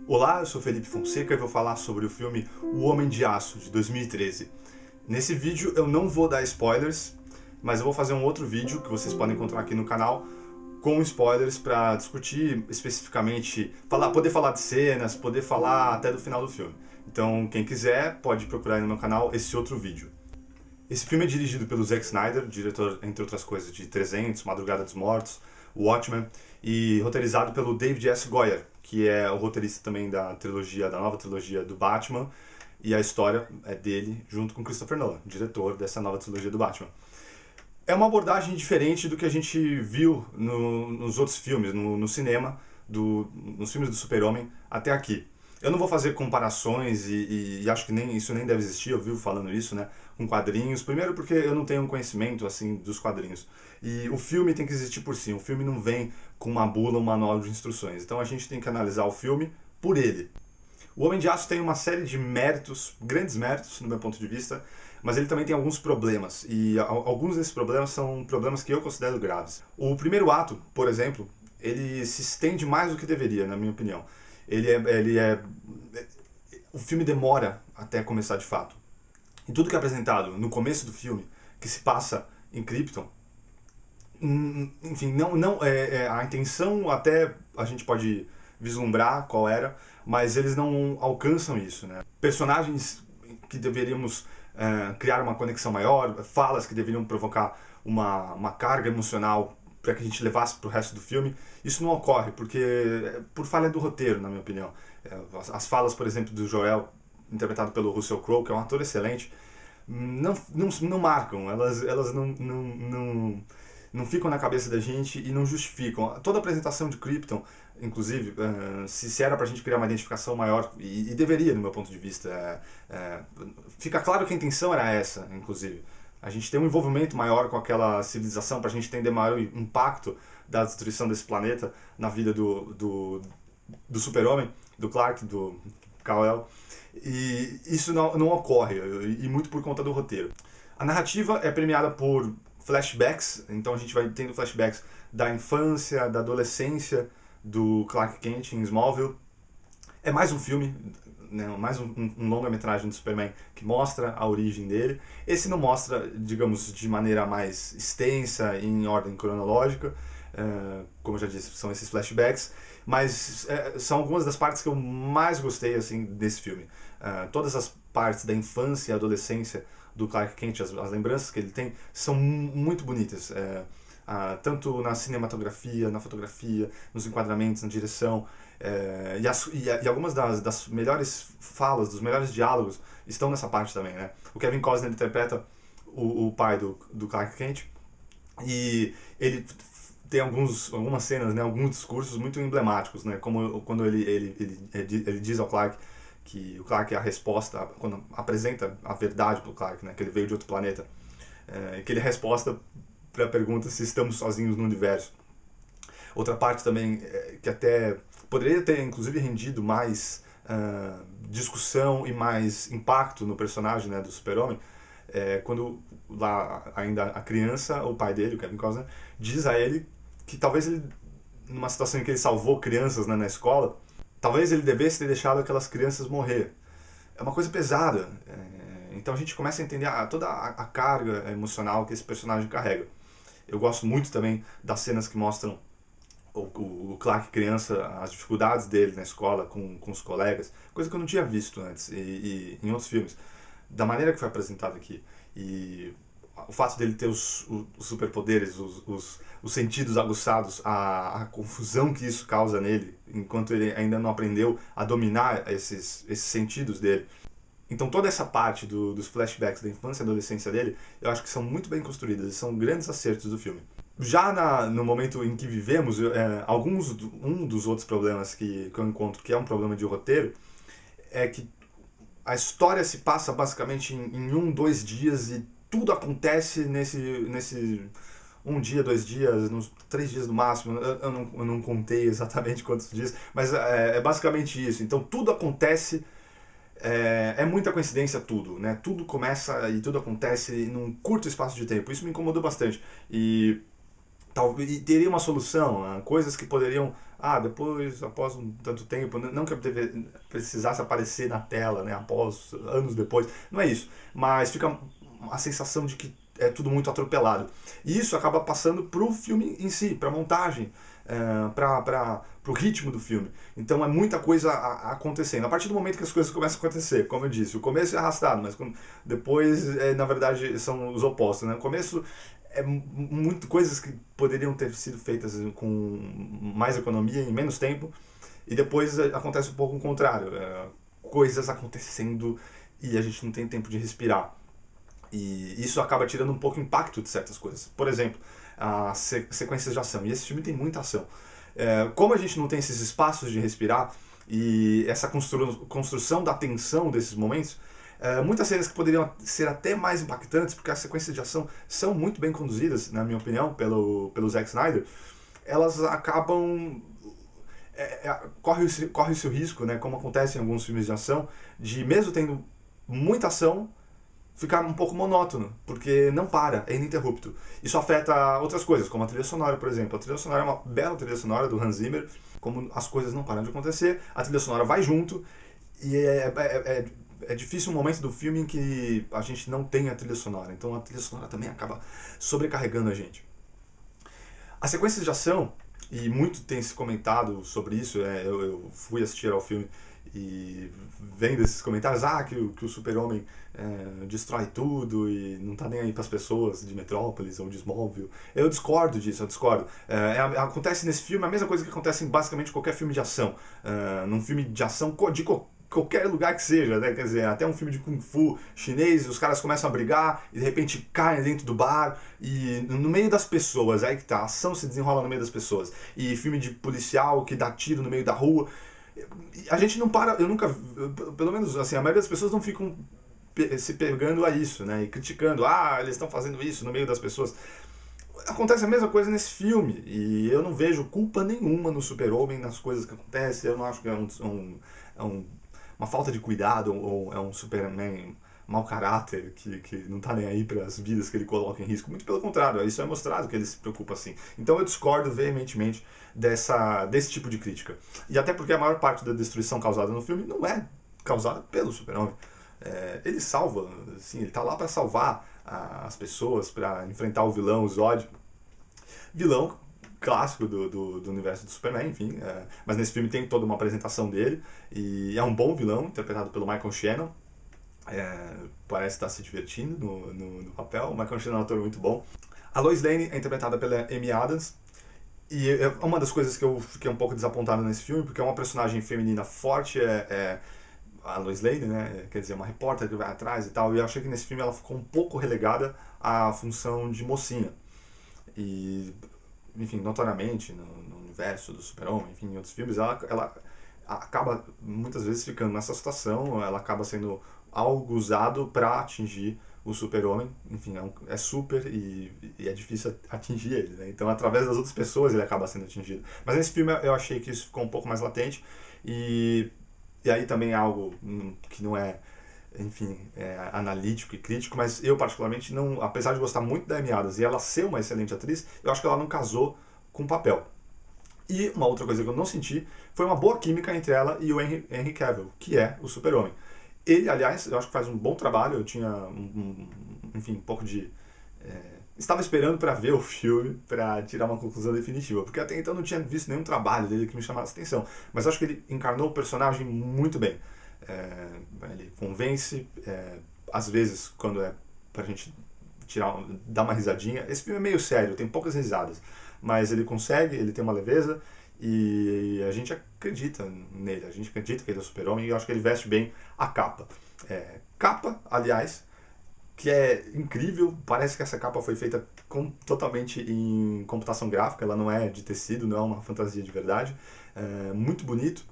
Olá, eu sou Felipe Fonseca e vou falar sobre o filme O Homem de Aço, de 2013. Nesse vídeo eu não vou dar spoilers, mas eu vou fazer um outro vídeo que vocês podem encontrar aqui no canal com spoilers para discutir especificamente, poder falar de cenas, poder falar até do final do filme. Então quem quiser pode procurar aí no meu canal esse outro vídeo. Esse filme é dirigido pelo Zack Snyder, diretor, entre outras coisas, de 300, Madrugada dos Mortos, Watchmen, e roteirizado pelo David S. Goyer, que é o roteirista também da nova trilogia do Batman, e a história é dele junto com Christopher Nolan, diretor dessa nova trilogia do Batman. É uma abordagem diferente do que a gente viu nos outros filmes, no cinema, nos filmes do Super-Homem até aqui. Eu não vou fazer comparações e acho que isso nem deve existir, eu vivo falando isso, né, com quadrinhos. Primeiro porque eu não tenho um conhecimento assim dos quadrinhos. E o filme tem que existir por si, o filme não vem com uma bula, um manual de instruções. Então a gente tem que analisar o filme por ele. O Homem de Aço tem uma série de méritos, grandes méritos no meu ponto de vista, mas ele também tem alguns problemas, e alguns desses problemas são problemas que eu considero graves. O primeiro ato, por exemplo, ele se estende mais do que deveria, na minha opinião. O filme demora até começar de fato. E tudo que é apresentado no começo do filme, que se passa em Krypton, enfim, a intenção até a gente pode vislumbrar qual era, mas eles não alcançam isso, né? Personagens que deveríamos criar uma conexão maior, falas que deveriam provocar uma carga emocional para que a gente levasse para o resto do filme, isso não ocorre, porque por falha do roteiro, na minha opinião. As falas, por exemplo, do Joel, interpretado pelo Russell Crowe, que é um ator excelente, não marcam, elas não ficam na cabeça da gente e não justificam. Toda a apresentação de Krypton, inclusive, se era pra gente criar uma identificação maior, e deveria, no meu ponto de vista, fica claro que a intenção era essa, inclusive. A gente tem um envolvimento maior com aquela civilização pra gente entender maior o impacto da destruição desse planeta na vida do Super-Homem, do Clark, do Kal-El. E isso não ocorre, e muito por conta do roteiro. A narrativa é premiada por flashbacks, então a gente vai tendo flashbacks da infância, da adolescência do Clark Kent em Smallville. É mais um filme, né, mais um longa-metragem do Superman que mostra a origem dele. Esse não mostra, digamos, de maneira mais extensa, em ordem cronológica, como eu já disse, são esses flashbacks, mas são algumas das partes que eu mais gostei assim, desse filme. Todas as partes da infância e adolescência do Clark Kent, as lembranças que ele tem, são muito bonitas. Tanto na cinematografia, na fotografia, nos enquadramentos, na direção. E algumas das melhores falas, dos melhores diálogos estão nessa parte também, né? O Kevin Costner interpreta o pai do Clark Kent, e ele tem algumas cenas, né, alguns discursos muito emblemáticos, né, como quando ele diz ao Clark que o Clark é a resposta, quando apresenta a verdade para o Clark, né, que ele veio de outro planeta, que ele é a resposta para a pergunta se estamos sozinhos no universo. Outra parte também que até poderia ter inclusive rendido mais discussão e mais impacto no personagem, né, do Super-Homem, quando lá ainda a criança, o pai dele, o Kevin Costner, diz a ele que talvez ele, numa situação em que ele salvou crianças, né, na escola, talvez ele devesse ter deixado aquelas crianças morrer. É uma coisa pesada. Então a gente começa a entender toda a carga emocional que esse personagem carrega. Eu gosto muito também das cenas que mostram o Clark criança, as dificuldades dele na escola com os colegas, coisa que eu não tinha visto antes e em outros filmes, da maneira que foi apresentado aqui. E o fato dele ter os superpoderes, os sentidos aguçados, a confusão que isso causa nele, enquanto ele ainda não aprendeu a dominar esses sentidos dele. Então toda essa parte dos flashbacks da infância e adolescência dele, eu acho que são muito bem construídas, são grandes acertos do filme. Já no momento em que vivemos, um dos outros problemas que eu encontro, que é um problema de roteiro, é que a história se passa basicamente em 2 dias e tudo acontece nesse 1 dia, 2 dias, 3 dias no máximo. Eu não contei exatamente quantos dias, mas é basicamente isso. Então tudo acontece, é muita coincidência tudo, né? Tudo começa e tudo acontece num curto espaço de tempo. Isso me incomodou bastante. E E teria uma solução, coisas que poderiam, depois, após um tanto tempo, não que eu precisasse aparecer na tela, né, após, anos depois, não é isso, mas fica a sensação de que é tudo muito atropelado. E isso acaba passando pro filme em si, pra montagem, para o ritmo do filme. Então é muita coisa acontecendo. A partir do momento que as coisas começam a acontecer, como eu disse, o começo é arrastado, mas depois, na verdade, são os opostos. Né? O começo é muito coisas que poderiam ter sido feitas com mais economia, em menos tempo, e depois acontece um pouco o contrário. Coisas acontecendo e a gente não tem tempo de respirar. E isso acaba tirando um pouco o impacto de certas coisas. Por exemplo, as sequências de ação. E esse filme tem muita ação. Como a gente não tem esses espaços de respirar e essa construção da tensão desses momentos, muitas cenas que poderiam ser até mais impactantes, porque as sequências de ação são muito bem conduzidas, na minha opinião, pelo Zack Snyder, elas acabam... corre-se o risco, né, como acontece em alguns filmes de ação, de mesmo tendo muita ação, ficar um pouco monótono, porque não para, é ininterrupto. Isso afeta outras coisas, como a trilha sonora, por exemplo. A trilha sonora é uma bela trilha sonora do Hans Zimmer, como as coisas não param de acontecer, a trilha sonora vai junto, e é difícil um momento do filme em que a gente não tem a trilha sonora. Então a trilha sonora também acaba sobrecarregando a gente. As sequências de ação, e muito tem se comentado sobre isso, eu fui assistir ao filme e vendo esses comentários, que o Super-Homem destrói tudo e não tá nem aí pras pessoas de Metrópolis ou de Smallville. Eu discordo disso, eu discordo. Acontece nesse filme a mesma coisa que acontece em basicamente qualquer filme de ação. Num filme de ação de qualquer lugar que seja, né? Quer dizer, até um filme de Kung Fu chinês, os caras começam a brigar e de repente caem dentro do bar e no meio das pessoas, aí que tá, a ação se desenrola no meio das pessoas. E filme de policial que dá tiro no meio da rua. A gente não para, pelo menos assim, a maioria das pessoas não ficam se pegando a isso, né, e criticando, eles estão fazendo isso no meio das pessoas. Acontece a mesma coisa nesse filme, e eu não vejo culpa nenhuma no Super-Homem, nas coisas que acontecem. Eu não acho que é uma falta de cuidado, ou é um Superman mau caráter, que não tá nem aí para as vidas que ele coloca em risco. Muito pelo contrário, isso é mostrado que ele se preocupa assim. Então eu discordo veementemente desse tipo de crítica. E até porque a maior parte da destruição causada no filme não é causada pelo Super-Homem. Ele salva, assim, ele tá lá para salvar as pessoas, para enfrentar o vilão, o Zod. Vilão clássico do universo do Superman, enfim. Mas nesse filme tem toda uma apresentação dele, e é um bom vilão, interpretado pelo Michael Shannon. Parece estar se divertindo no papel. O Michael Shannon é um ator muito bom. A Lois Lane é interpretada pela Amy Adams, e é uma das coisas que eu fiquei um pouco desapontado nesse filme, porque é uma personagem feminina forte, a Lois Lane, né? Quer dizer, uma repórter que vai atrás e tal, e eu achei que nesse filme ela ficou um pouco relegada à função de mocinha. E, enfim, notoriamente, no universo do Super-Homem, enfim, em outros filmes, ela acaba muitas vezes ficando nessa situação, ela acaba sendo algo usado para atingir o Super-Homem. Enfim, é super e é difícil atingir ele, né? Então, através das outras pessoas, ele acaba sendo atingido. Mas nesse filme eu achei que isso ficou um pouco mais latente, e aí também é algo que não é, enfim, analítico e crítico, mas eu particularmente não, apesar de gostar muito da Amy Adams e ela ser uma excelente atriz, eu acho que ela não casou com o papel. E uma outra coisa que eu não senti foi uma boa química entre ela e o Henry Cavill, que é o Super-Homem. Ele, aliás, eu acho que faz um bom trabalho. Eu tinha, enfim, um pouco de... estava esperando para ver o filme, para tirar uma conclusão definitiva, porque até então eu não tinha visto nenhum trabalho dele que me chamasse atenção. Mas eu acho que ele encarnou o personagem muito bem. Ele convence, às vezes, quando é pra gente dar uma risadinha. Esse filme é meio sério, tem poucas risadas, mas ele consegue, ele tem uma leveza, e a gente acredita nele, a gente acredita que ele é o Super-Homem, e eu acho que ele veste bem a capa. Capa, aliás, que é incrível, parece que essa capa foi feita totalmente em computação gráfica, ela não é de tecido, não é uma fantasia de verdade. Muito bonito.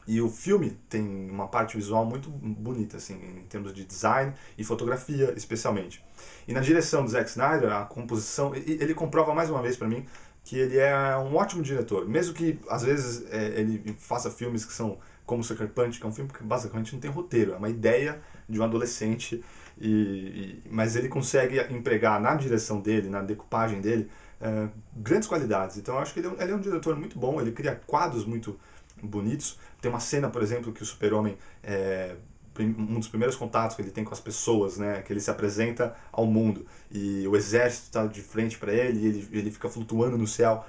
E o filme tem uma parte visual muito bonita, assim, em termos de design e fotografia, especialmente. E na direção do Zack Snyder, a composição, ele comprova mais uma vez para mim que ele é um ótimo diretor. Mesmo que, às vezes, ele faça filmes que são como Sucker Punch, que é um filme que basicamente não tem roteiro, é uma ideia de um adolescente Mas ele consegue empregar na direção dele, na decupagem dele, grandes qualidades. Então eu acho que ele é um diretor muito bom, ele cria quadros muito bonitos. Tem uma cena, por exemplo, que o Super-Homem, um dos primeiros contatos que ele tem com as pessoas, né, que ele se apresenta ao mundo e o exército está de frente para ele e ele fica flutuando no céu.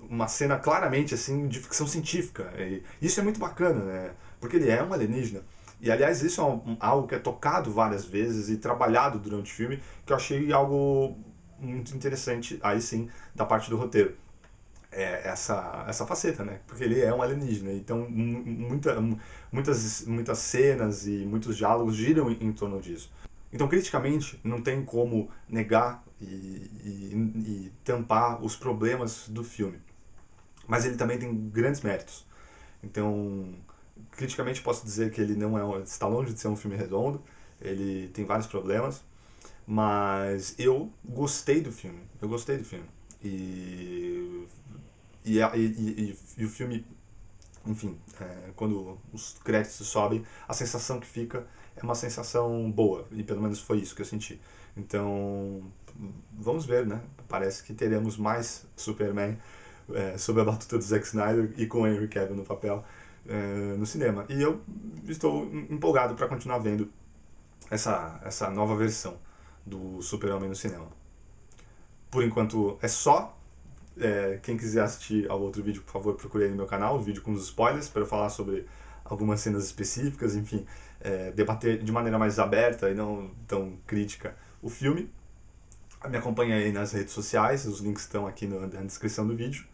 Uma cena claramente assim de ficção científica. E isso é muito bacana, né, porque ele é um alienígena. E aliás, isso é algo que é tocado várias vezes e trabalhado durante o filme, que eu achei algo muito interessante, aí sim, da parte do roteiro. Essa faceta, né? Porque ele é um alienígena. Então, muitas cenas e muitos diálogos giram em torno disso. Então, criticamente, não tem como negar e tampar os problemas do filme. Mas ele também tem grandes méritos. Então, criticamente, posso dizer que ele não está longe de ser um filme redondo. Ele tem vários problemas. Mas eu gostei do filme. Eu gostei do filme. E o filme, enfim, quando os créditos sobem, a sensação que fica é uma sensação boa, e pelo menos foi isso que eu senti. Então, vamos ver, né? Parece que teremos mais Superman sob a batuta do Zack Snyder e com Henry Cavill no papel no cinema. E eu estou empolgado para continuar vendo essa nova versão do Super-Homem no cinema. Por enquanto é só. Quem quiser assistir ao outro vídeo, por favor, procure aí no meu canal, o vídeo com os spoilers, para eu falar sobre algumas cenas específicas, enfim, debater de maneira mais aberta e não tão crítica o filme. Me acompanhe aí nas redes sociais, os links estão aqui na descrição do vídeo.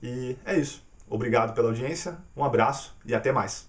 E é isso. Obrigado pela audiência, um abraço e até mais.